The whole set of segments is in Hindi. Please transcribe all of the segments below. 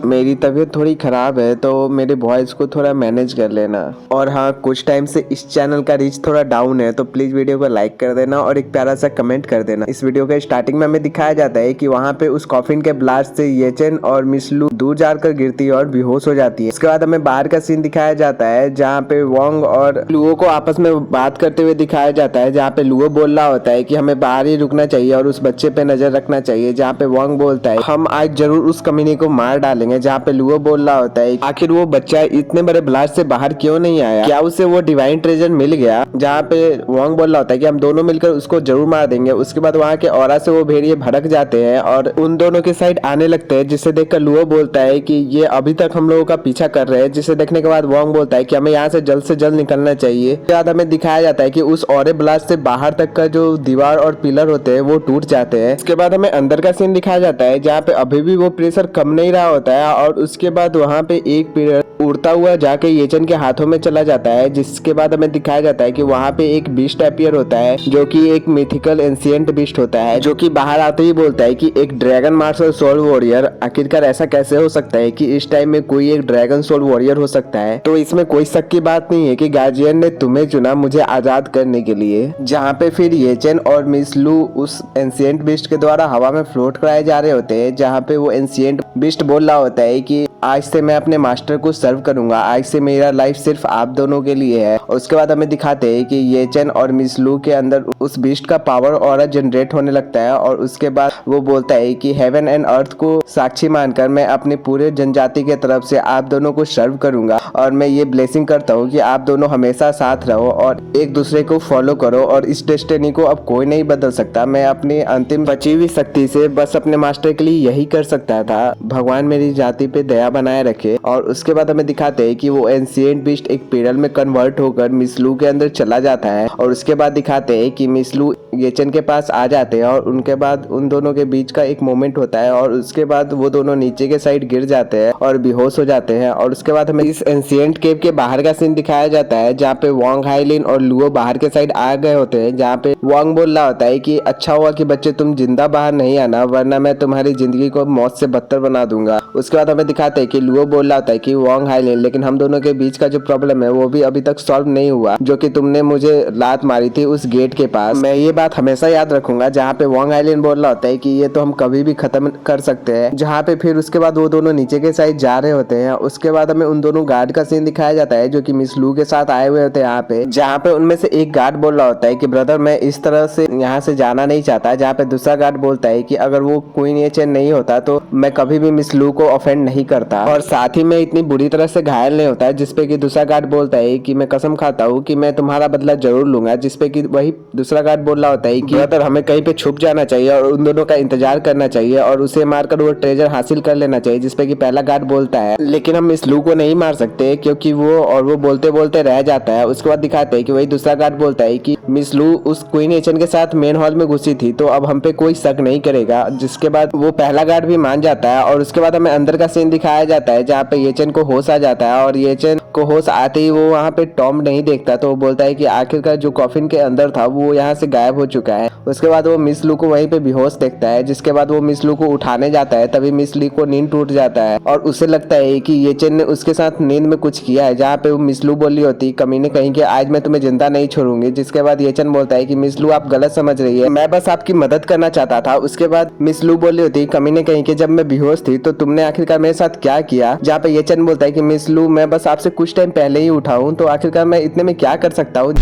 मेरी तबीयत थोड़ी ख़राब है तो मेरे वॉइस को थोड़ा मैनेज कर लेना। और हाँ, कुछ टाइम से इस चैनल का रीच थोड़ा डाउन है तो प्लीज़ वीडियो को लाइक कर देना और एक प्यारा सा कमेंट कर देना। इस वीडियो के स्टार्टिंग में हमें दिखाया जाता है कि वहाँ पे उस कॉफिन के ब्लास्ट से ये चेन और मिस लू दूर जाकर गिरती है और बेहोश हो जाती है। उसके बाद हमें बाहर का सीन दिखाया जाता है जहाँ पे वोंग और लुओ को आपस में बात करते हुए दिखाया जाता है, जहाँ पे लुओ बोल रहा होता है कि हमें बाहर ही रुकना चाहिए और उस बच्चे पे नजर रखना चाहिए, जहाँ पे वोंग बोलता है हम आज जरूर उस कमीने को मार डालेंगे। जहाँ पे लुओ बोल रहा होता है आखिर वो बच्चा इतने बड़े ब्लास्ट से बाहर क्यों नहीं आया, क्या उसे वो डिवाइन ट्रेजर मिल गया। जहाँ पे वोंग बोल रहा होता है कि हम दोनों मिलकर उसको जरूर मार देंगे। उसके बाद वहाँ के ऑरा से वो भेड़िए भड़क जाते हैं और उन दोनों के साइड आने लगते हैं, जिसे देखकर लुओ बोलता है कि ये अभी तक हम लोगों का पीछा कर रहे हैं। जिसे देखने के बाद वोंग बोलता है कि हमें यहाँ से जल्द निकलना चाहिए। उसके बाद हमें दिखाया जाता है कि उस ऑरे ब्लास्ट से बाहर तक का जो दीवार और पिलर होते हैं वो टूट जाते हैं। उसके बाद हमें अंदर का सीन दिखाया जाता है जहाँ पे अभी भी वो प्रेशर कम नहीं रहा होता है और उसके बाद वहाँ पे एक पिलर उड़ता हुआ जाके येचन के हाथों में चला जाता है। जिसके बाद हमें दिखाया जाता है कि वहाँ पे एक बीस्ट अपीयर होता है जो कि एक मिथिकल एंशिएंट बीस्ट होता है, जो कि बाहर आते ही बोलता है कि एक ड्रैगन मार्शल सोल वॉरियर। आखिरकार ऐसा कैसे हो सकता है कि इस टाइम में कोई एक ड्रैगन सोल वॉरियर हो सकता है। तो इसमें कोई शक की बात नहीं है कि गार्जियन ने तुम्हें चुना मुझे आजाद करने के लिए। जहाँ पे फिर येचन और मिस लू उस एंशिएंट बीस्ट के द्वारा हवा में फ्लोट कराए जा रहे होते हैं, जहाँ पे वो एंशिएंट बीस्ट बोल रहा होता है कि आज से मैं अपने मास्टर को सर्व करूंगा, आज से मेरा लाइफ सिर्फ आप दोनों के लिए है। और उसके बाद हमें दिखाते हैं कि येचन और मिस लू के अंदर उस बीस्ट का पावर ऑरा जनरेट होने लगता है और उसके बाद वो बोलता है कि हेवन एंड अर्थ को साक्षी मानकर मैं अपने पूरे जनजाति के तरफ से आप दोनों को सर्व करूंगा और मैं ये ब्लेसिंग करता हूँ कि आप दोनों हमेशा साथ रहो और एक दूसरे को फॉलो करो और इस डेस्टिनी को अब कोई नहीं बदल सकता। मैं अपनी अंतिम बची हुई शक्ति से बस अपने मास्टर के लिए यही कर सकता था। भगवान मेरी जाति पे दया बनाए रखे। और उसके बाद हमें दिखाते हैं कि वो एंशिएंट बीस्ट एक पिरल में कन्वर्ट होकर मिस लू के अंदर चला जाता है और उसके बाद दिखाते हैं कि मिस लू येचन के पास आ जाते हैं और उनके बाद उन दोनों के बीच का एक मोमेंट होता है और उसके बाद वो दोनों नीचे के साइड गिर जाते हैं और बेहोश हो जाते हैं। और उसके बाद हमें इस एंशिएंट केव के बाहर का सीन दिखाया जाता है जहाँ पे वोंग, हाइलिन और लुओ बाहर के साइड आ गए होते हैं, जहाँ पे वोंग बोल रहा होता है कि अच्छा हुआ कि बच्चे तुम जिंदा बाहर नहीं आना, वरना मैं तुम्हारी जिंदगी को मौत से बदतर बना दूंगा। उसके बाद हमें दिखाते हैं कि लुओ बोल रहा होता है कि वोंग, हाइलिन लेकिन हम दोनों के बीच का जो प्रॉब्लम है वो भी अभी तक सॉल्व नहीं हुआ, जो कि तुमने मुझे लात मारी थी उस गेट के पास। मैं ये बात हमेशा याद रखूंगा। जहाँ पे वोंग, हाइलिन बोल रहा होता है कि ये तो हम कभी भी खत्म कर सकते हैं। जहाँ पे फिर उसके बाद वो दोनों नीचे के साइड जा रहे होते हैं। उसके बाद हमें उन दोनों गार्ड का सीन दिखाया जाता है जो कि मिस लू के साथ आए हुए होते हैं यहाँ पे, जहाँ पे उनमें से एक गार्ड बोल रहा होता है कि ब्रदर मैं इस तरह से यहाँ से जाना नहीं चाहता। जहाँ पे दूसरा गार्ड बोलता है कि अगर वो क्वीन येचन नहीं होता तो मैं कभी भी मिस लू को ऑफेंड नहीं करता और साथ ही मैं इतनी बुरी तरह से घायल नहीं होता। जिसपे कि दूसरा गार्ड बोलता है कि मैं कसम खाता हूँ कि मैं तुम्हारा बदला जरूर लूंगा। जिसपे कि वही दूसरा गार्ड बोल रहा होता है कि ब्रदर हमें कहीं पे छुप जाना चाहिए और उन दोनों का इंतजार करना चाहिए और उसे मारकर वो ट्रेजर हासिल कर लेना चाहिए। जिसपे कि पहला गार्ड बोलता है लेकिन हम मिस लू को नहीं मार सकते क्योंकि वो बोलते बोलते रह जाता है। उसके बाद दिखाते हैं कि वही दूसरा गार्ड बोलता है कि मिस लू उस क्वीन येचन के साथ मेन हॉल में घुसी थी तो अब हम पे कोई शक नहीं करेगा। जिसके बाद वो पहला गार्ड भी मान जाता है। और उसके बाद हमें अंदर का सीन दिखाया जाता है जहाँ पे येचन को होश आ जाता है और येचन को होश आते ही वो वहाँ पे टॉम नहीं देखता तो वो बोलता है कि आखिरकार जो कॉफिन के अंदर था वो यहाँ से गायब हो चुका है। उसके बाद वो मिस लू को वहीं पे बेहोश देखता है। जिसके बाद वो मिस लू को उठाने जाता है, तभी मिस लू को नींद टूट जाता है और उसे लगता है कि येचन ने उसके साथ नींद में कुछ किया है। जहाँ पे वो मिस लू बोली होती कमीने कहीं के आज मैं तुम्हें जिंदा नहीं छोड़ूंगी। जिसके बाद येचन बोलता है कि मिस लू आप गलत समझ रही है, मैं बस आपकी मदद करना चाहता था। उसके बाद मिस लू बोली होती कमीने कहीं के जब मैं बेहोश थी तो तुमने आखिरकार मेरे साथ क्या किया। जहाँ पे येचन बोलता है कि मिस लू मैं बस आपसे कुछ टाइम पहले ही उठा हूँ तो आखिरकार मैं इतने में क्या कर सकता हूँ।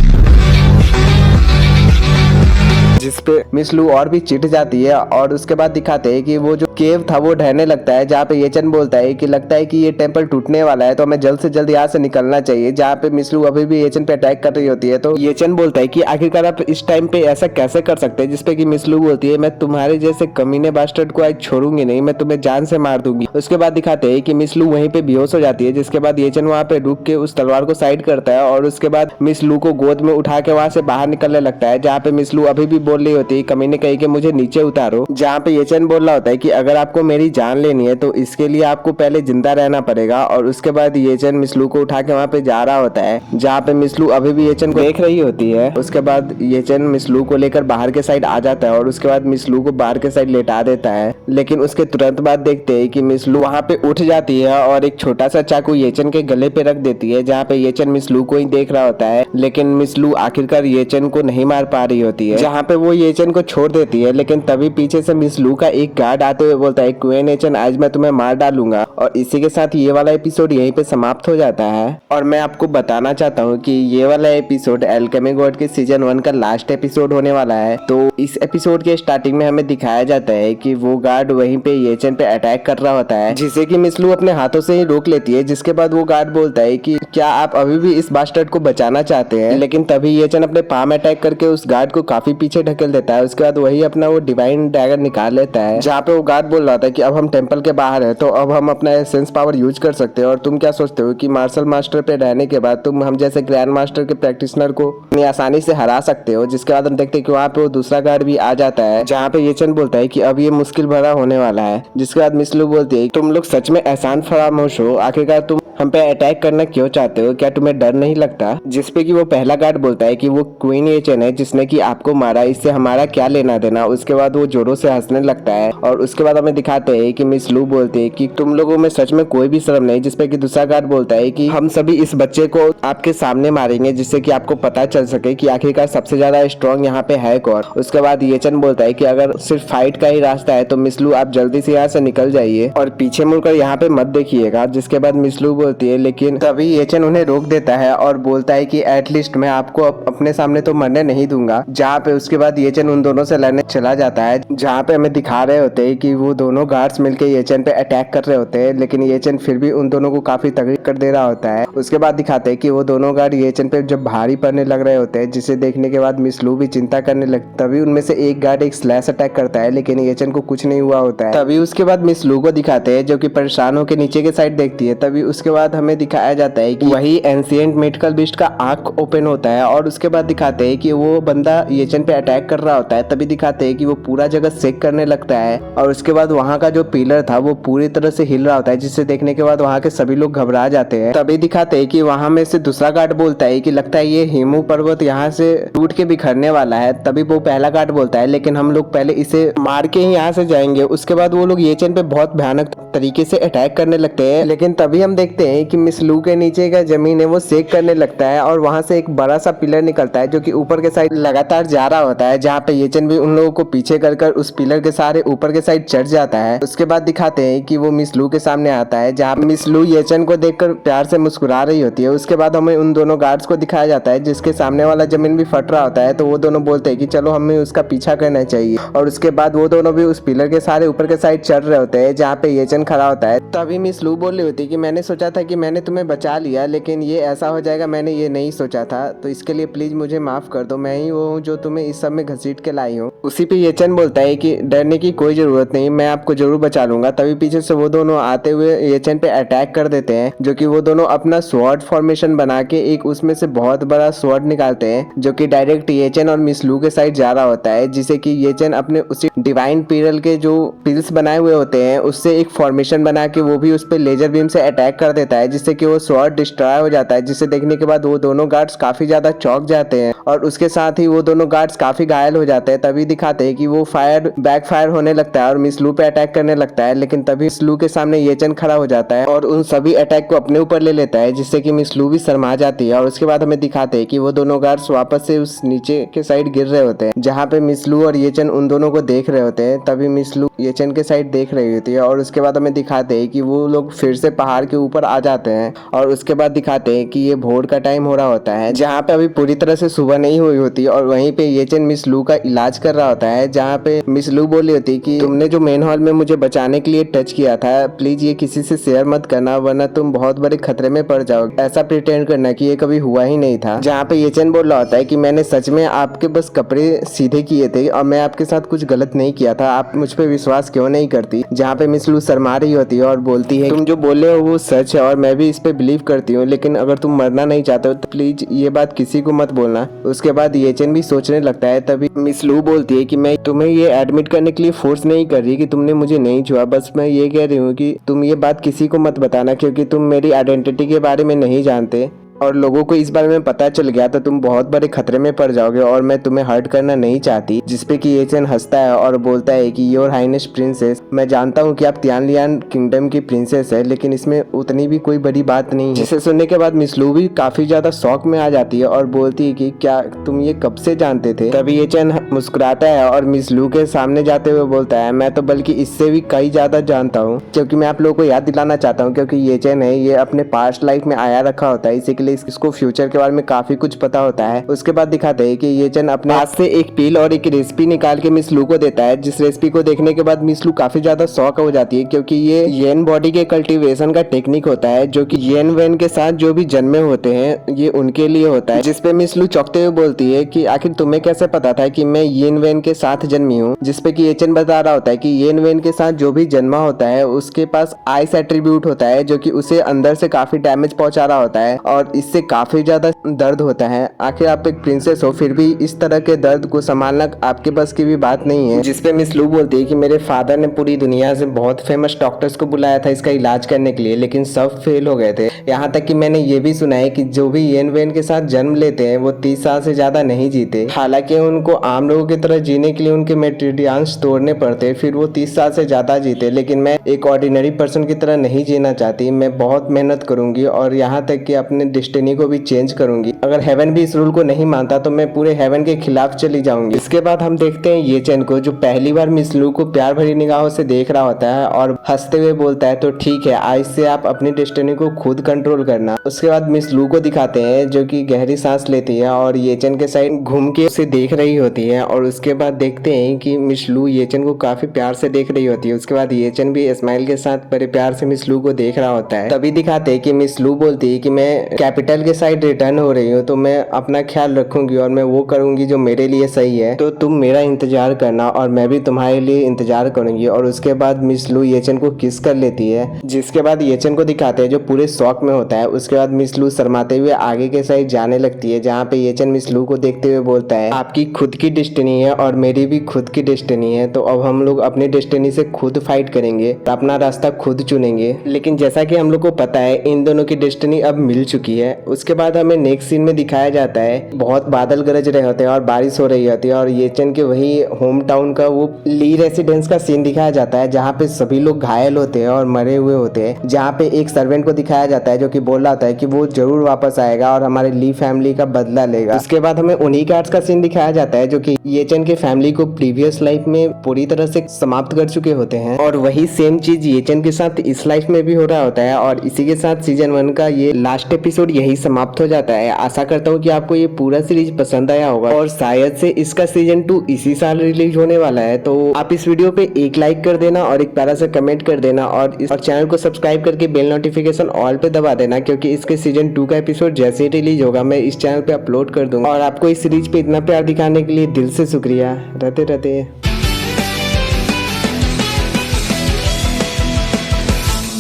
जिसपे मिस लू और भी चिढ़ जाती है। और उसके बाद दिखाते हैं कि वो जो केव था वो ढहने लगता है। जहाँ पे येचन बोलता है कि लगता है कि ये टेंपल टूटने वाला है तो हमें जल्द से जल्द यहाँ से निकलना चाहिए। जहाँ पे मिस लू अभी भी येचन पे अटैक कर रही होती है तो येचन बोलता है कि आखिरकार आप इस टाइम पे ऐसा कैसे कर सकते हैं। जिसपे कि मिस लू बोलती है मैं तुम्हारे जैसे कमीने बास्टर्ड को आज छोड़ूंगी नहीं, मैं तुम्हें जान से मार दूंगी। उसके बाद दिखाते हैं कि मिस लू वहीं पे बेहोश हो जाती है। जिसके बाद येचन वहाँ पे रुक के उस तलवार को साइड करता है और उसके बाद मिस लू को गोद में उठा के वहाँ से बाहर निकलने लगता है। जहाँ पे मिस लू अभी भी बोल बोल रही होती है कमीने कहीं के मुझे नीचे उतारो, जहाँ पे येचन बोल रहा होता है कि अगर आपको मेरी जान लेनी है तो इसके लिए आपको पहले जिंदा रहना पड़ेगा। और उसके बाद येचन मिसलू को उठा के वहाँ पे जा रहा होता है, जहाँ पे मिसलू अभी भी येचन को देख रही होती है। उसके बाद येचन मिसलू को लेकर बाहर के साइड आ जाता है और उसके बाद मिसलू को बाहर के साइड लेटा देता है। लेकिन उसके तुरंत बाद देखते हैं कि मिसलू वहाँ पे उठ जाती है और एक छोटा सा चाकू येचन के गले पे रख देती है, जहाँ पे येचन मिसलू को ही देख रहा होता है। लेकिन मिसलू आखिरकार येचन को नहीं मार पा रही होती है, जहाँ पे वो येचन को छोड़ देती है। लेकिन तभी पीछे से मिसलू का एक गार्ड आते हुए बोलता है क्वीन येचन आज मैं तुम्हें मार डालूंगा। और इसी के साथ ये वाला एपिसोड यहीं पे समाप्त हो जाता है। और मैं आपको बताना चाहता हूँ कि ये वाला एपिसोड एल्केमी गॉड के सीजन 1 का लास्ट एपिसोड होने वाला है। तो इस एपिसोड के स्टार्टिंग में हमें दिखाया जाता है कि वो गार्ड वहीं पे येचन पे अटैक कर रहा होता है, जिसे कि मिसलू अपने हाथों से ही रोक लेती है। जिसके बाद वो गार्ड बोलता है कि क्या आप अभी भी इस बास्टर्ड को बचाना चाहते हैं। लेकिन तभी येचन अपने पाम अटैक करके उस गार्ड को काफी पीछे ढकेल देता है। उसके बाद वही अपना वो डिवाइन डैगर निकाल लेता है, जहाँ पे वो गार्ड बोल रहा था कि अब हम टेम्पल के बाहर है तो अब हम अपना एसेंस पावर यूज कर सकते हैं। और तुम क्या सोचते हो कि मार्शल मास्टर पे रहने के बाद तुम हम जैसे ग्रैंड मास्टर के प्रैक्टिशनर को इतनी आसानी से हरा सकते हो। जिसके बाद हम देखते हैं कि वहाँ पे वो दूसरा गार्ड भी आ जाता है, जहाँ पे येचन बोलता है कि अब ये मुश्किल भरा होने वाला है। जिसके बाद मिसलू बोलती है तुम लोग सच में एहसान फरामोश हो, आखिरकार तुम हम पे अटैक करना क्यों चाहते हो, क्या तुम्हें डर नहीं लगता। जिसपे कि वो पहला गार्ड बोलता है कि वो क्वीन येचन है जिसने कि आपको मारा, इससे हमारा क्या लेना देना। उसके बाद वो जोरों से हंसने लगता है और उसके बाद हमें दिखाते हैं कि मिसलू बोलती है कि तुम लोगों में सच में कोई भी शर्म नहीं। जिसपे कि दूसरा गार्ड बोलता है कि हम सभी इस बच्चे को आपके सामने मारेंगे जिससे कि आपको पता चल सके कि आखिरकार सबसे ज्यादा स्ट्रॉन्ग यहाँ पे है कौन। उसके बाद येचन बोलता है कि अगर सिर्फ फाइट का ही रास्ता है तो मिसलू आप जल्दी से यहाँ से निकल जाइए और पीछे मुड़कर यहाँ पे मत देखिएगा। जिसके बाद मिसलू बोलती है, लेकिन तभी येचन उन्हें रोक देता है और बोलता है कि एटलीस्ट मैं आपको अपने सामने तो मरने नहीं दूंगा। जहाँ पे उसके बाद येचन उन दोनों से लड़ने चला जाता है, जहाँ पे हमें दिखा रहे होते हैं कि वो दोनों गार्ड्स मिलकर येचन पे अटैक कर रहे होते हैं। लेकिन येचन फिर भी उन दोनों को काफी तकलीफ कर दे रहा होता है। उसके बाद दिखाते हैं कि वो दोनों गार्ड येचन पे जब भारी पड़ने लग रहे होते हैं, जिसे देखने के बाद मिसलू भी चिंता करने लगती। तभी उनमें से एक गार्ड एक स्लैश अटैक करता है, लेकिन येचन को कुछ नहीं हुआ होता है। तभी उसके बाद मिसलू को दिखाते हैं जो कि परेशान होकर नीचे के साइड देखती है। तभी उसके बाद हमें दिखाया जाता है कि वही एंशिएंट मेडिकल बीस्ट का आंख ओपन होता है और उसके बाद दिखाते हैं कि वो बंदा येचन पे अटैक कर रहा होता है। तभी दिखाते हैं कि वो पूरा जगह शेक करने लगता है और उसके बाद वहाँ का जो पिलर था वो पूरी तरह से हिल रहा होता है, जिसे देखने के बाद वहाँ के सभी लोग घबरा जाते हैं। तभी दिखाते हैं कि वहाँ में से दूसरा गार्ड बोलता है कि लगता है ये हिमू पर्वत यहाँ से टूट के बिखरने वाला है। तभी वो पहला गार्ड बोलता है लेकिन हम लोग पहले इसे मार के ही यहाँ से जाएंगे। उसके बाद वो लोग येचन पे बहुत भयानक तरीके से अटैक करने लगते हैं। लेकिन तभी हम देखते हैं कि मिसलू के नीचे का जमीन है वो शेक करने लगता है और वहां से एक बड़ा सा पिलर निकलता है जो कि ऊपर के साइड लगातार जा रहा होता है, जहाँ पे येचन भी उन लोगों को पीछे कर उस पिलर के सहारे ऊपर के साइड चढ़ जाता है। उसके बाद दिखाते हैं कि वो मिसलू के सामने आता है, जहाँ मिसलू येचन को देखकर प्यार से मुस्कुरा रही होती है। उसके बाद हमें उन दोनों गार्ड्स को दिखाया जाता है जिसके सामने वाला जमीन भी फट रहा होता है। तो वो दोनों बोलते हैं कि चलो हमें उसका पीछा करना चाहिए और उसके बाद वो दोनों भी उस पिलर के सहारे ऊपर के साइड चढ़ रहे होते हैं, जहाँ पे येचन खड़ा होता है। तभी मिसलू बोल रही होती है कि मैंने सोचा था कि मैंने तुम्हें बचा लिया, लेकिन ये ऐसा हो जाएगा मैंने ये नहीं सोचा था, तो इसके लिए प्लीज मुझे माफ कर दो। मैं ही वो हूँ जो तुम्हें इस सब में घसीट के लाई हूँ। उसी पे येचन बोलता है कि डरने की कोई जरूरत नहीं, मैं आपको जरूर बचा लूंगा। तभी पीछे से वो दोनों आते हुए येचन पे अटैक कर देते हैं, जो कि वो दोनों अपना स्वॉर्ड फॉर्मेशन बना के एक उसमें से बहुत बड़ा स्वॉर्ड निकालते हैं, जो कि डायरेक्ट येचन और मिसलू के साइड जा रहा होता है। जिसे कि येचन अपने उसी डिवाइन पिरल के जो पिल्स बनाए हुए होते हैं उससे एक फॉर्मेशन बना के वो भी उस पे लेजर बीम से अटैक कर देता है, जिससे कि वो स्वॉर्ड डिस्ट्रॉय हो जाता है। जिसे देखने के बाद वो दोनों गार्ड्स काफी ज्यादा चौंक जाते हैं और उसके साथ ही वो दोनों गार्ड्स काफी घायल हो जाते हैं। तभी दिखाते हैं कि वो फायर बैकफायर होने लगता है और मिसलू पे अटैक करने लगता है। लेकिन तभी मिसलू के सामने येचन खड़ा हो जाता है और उन सभी अटैक को अपने ऊपर ले लेता है, जिससे कि मिसलू भी शर्मा जाती है। और उसके बाद हमें दिखाते हैं कि वो दोनों गार्ड्स वापस से उस नीचे के साइड गिर रहे होते हैं, जहाँ पे मिसलू और येचन उन दोनों को देख रहे होते हैं। तभी मिसलू येचन के साइड देख रही होती है और उसके बाद हमें दिखाते हैं कि वो लोग फिर से पहाड़ के ऊपर आ जाते हैं। और उसके बाद दिखाते हैं कि ये भोर का टाइम हो रहा होता है, जहाँ पे अभी पूरी तरह से सुबह नहीं हुई होती और वहीं पे येचन मिसलू का इलाज कर रहा होता है, जहाँ पे मिसलू बोली होती है कि तुमने जो मेन हॉल में मुझे बचाने के लिए टच किया था, प्लीज ये किसी से शेयर मत करना वरना तुम बहुत बड़े खतरे में पड़ जाओगे। ऐसा प्रिटेंड करना कि ये कभी हुआ ही नहीं था। जहाँ पे येचन बोल रहा होता है कि मैंने सच में आपके बस कपड़े सीधे किए थे और मैं आपके साथ कुछ गलत नहीं किया था, आप मुझ पे विश्वास क्यों नहीं करती। जहाँ पे मिसलू शर्मा रही होती है और बोलती है तुम जो बोले हो वो सच है है और मैं भी इस पे बिलीव करती हूँ, लेकिन अगर तुम मरना नहीं चाहते हो तो प्लीज ये बात किसी को मत बोलना। उसके बाद ये चेन भी सोचने लगता है। तभी मिस लू बोलती है कि मैं तुम्हें ये एडमिट करने के लिए फोर्स नहीं कर रही कि तुमने मुझे नहीं छुआ, बस मैं ये कह रही हूँ कि तुम ये बात किसी को मत बताना क्योंकि तुम मेरी आइडेंटिटी के बारे में नहीं जानते और लोगों को इस बारे में पता चल गया तो तुम बहुत बड़े खतरे में पड़ जाओगे और मैं तुम्हें हर्ट करना नहीं चाहती। जिसपे कि ये चेन हंसता है और बोलता है कि योर हाइनेस प्रिंसेस, मैं जानता हूँ कि आप तियानलियान किंगडम की प्रिंसेस है, लेकिन इसमें उतनी भी कोई बड़ी बात नहीं है। जिसे सुनने के बाद मिस लू भी काफी ज्यादा शौक में आ जाती है और बोलती है कि क्या तुम ये कब से जानते थे। तभी ये चेन मुस्कुराता है और मिस लू के सामने जाते हुए बोलता है मैं तो बल्कि इससे भी कई ज्यादा जानता हूँ, क्योंकि मैं आप लोगों को याद दिलाना चाहता हूँ क्योंकि ये चेन है ये अपने पास्ट लाइफ में आया रखा होता है, इसी के लिए इसको फ्यूचर के बारे में काफी कुछ पता होता है। उसके बाद दिखाते हैं कि ये चेन अपने पास से एक पील और एक रेसिपी निकाल के मिस लू को देता है, जिस रेसिपी को देखने के बाद मिस लू काफी ज्यादा शॉक हो जाती है क्योंकि ये येन बॉडी के कल्टीवेशन का टेक्निक होता है जो कि येन वेन के साथ जो भी जन्मे होते हैं ये उनके लिए होता है। जिसपे मिस लू चौंकते हुए बोलती है कि आखिर तुम्हें कैसे पता था कि मैं येन वेन के साथ जन्मी हूँ। जिसपे कि ये चेन बता रहा होता है कि येन वेन के साथ जो भी जन्मा होता है उसके पास आइस एट्रीब्यूट होता है जो कि उसे अंदर से काफी डैमेज पहुंचा रहा होता है और इससे काफी ज्यादा दर्द होता है। आखिर आप एक प्रिंसेस हो फिर भी इस तरह के दर्द को संभालना आपके बस की भी बात नहीं है। जिसपे मिस लू बोलती है कि मेरे फादर ने पूरी दुनिया से बहुत फेमस डॉक्टर्स को बुलाया था इसका इलाज करने के लिए, लेकिन सब फेल हो गए थे। यहाँ तक कि मैंने ये भी सुना है कि जो भी येन वेन के साथ जन्म लेते हैं वो 30 साल से ज्यादा नहीं जीते। हालांकि उनको आम लोगों की तरह जीने के लिए उनके मेट्रिडियंस तोड़ने पड़ते फिर वो 30 साल से ज्यादा जीते, लेकिन मैं एक ऑर्डिनरी पर्सन की तरह नहीं जीना चाहती। मैं बहुत मेहनत करूंगी और यहाँ तक कि अपने डेस्टिनी को भी चेंज करूंगी। अगर हेवन भी इस रूल को नहीं मानता तो मैं पूरे हेवन के खिलाफ चली जाऊंगी। इसके बाद हम देखते हैं ये चेन को जो पहली बार मिस लू को प्यार भरी निगाहों से देख रहा होता है और हंसते हुए बोलता है तो ठीक है, आज से आप अपनी डेस्टिनी को खुद कंट्रोल करना। उसके बाद मिस लू को दिखाते हैं जो कि गहरी सांस लेती है और ये चेन के साइड घूम के उसे देख रही होती है और उसके बाद देखते हैं कि मिस लू ये चेन को काफी प्यार से देख रही होती है। उसके बाद ये चेन भी स्माइल के साथ बड़े प्यार से मिस लू को देख रहा होता है। तभी दिखाते हैं कि मिस लू बोलती है कि मैं कैपिटल के साइड रिटर्न हो रही हूँ तो मैं अपना ख्याल रखूंगी और मैं वो करूंगी जो मेरे लिए सही है, तो तुम मेरा इंतजार करना और मैं भी तुम्हारे लिए इंतजार करूंगी। और उसके बाद मिस लू ये चेन को किस कर लेती है, जिसके बाद ये चेन को दिखाते हैं जो पूरे शौक में होता है। उसके बाद मिस लू शर्माते हुए आगे के साइड जाने लगती है जहाँ पे ये चेन मिस लू को देखते हुए बोलता है आपकी खुद की डेस्टिनी है और मेरी भी खुद की डेस्टिनी है, तो अब हम लोग अपनी डेस्टिनी से खुद फाइट करेंगे, अपना रास्ता खुद चुनेंगे। लेकिन जैसा कि हम लोग को पता है इन दोनों की डेस्टिनी अब मिल चुकी है। उसके बाद हमें नेक्स्ट सीन में दिखाया जाता है बहुत बादल गरज रहे होते हैं और बारिश हो रही होती है और ये चेन के वही होम टाउन का वो ली रेसिडेंस का सीन दिखाया जाता है जहाँ पे सभी लोग घायल होते हैं और मरे हुए होते हैं। जहाँ पे एक सर्वेंट को दिखाया जाता है जो कि बोल रहा था कि वो जरूर वापस आएगा और हमारे ली फैमिली का बदला लेगा। उसके बाद हमें उन्हीं कार्ड्स का सीन दिखाया जाता है जो कि ये चेन के फैमिली को प्रीवियस लाइफ में पूरी तरह से समाप्त कर चुके होते हैं और वही सेम चीज ये चेन के साथ इस लाइफ में भी हो रहा होता है और इसी के साथ सीजन 1 का ये लास्ट एपिसोड यही समाप्त हो जाता है। आशा करता हूँ कि आपको ये पूरा सीरीज पसंद आया होगा और शायद से इसका सीजन 2 इसी साल रिलीज होने वाला है, तो आप इस वीडियो पे एक लाइक कर देना और एक प्यारा सा कमेंट कर देना और चैनल को सब्सक्राइब करके बेल नोटिफिकेशन ऑल पे दबा देना क्योंकि इसके सीजन 2 का एपिसोड जैसे ही रिलीज होगा मैं इस चैनल पे अपलोड कर दूंगा। और आपको इस सीरीज पे इतना प्यार दिखाने के लिए दिल से शुक्रिया। रहते रहते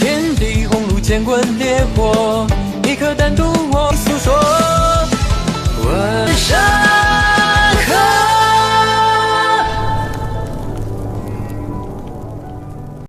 天地红炉，乾坤烈火，一颗丹独我诉说。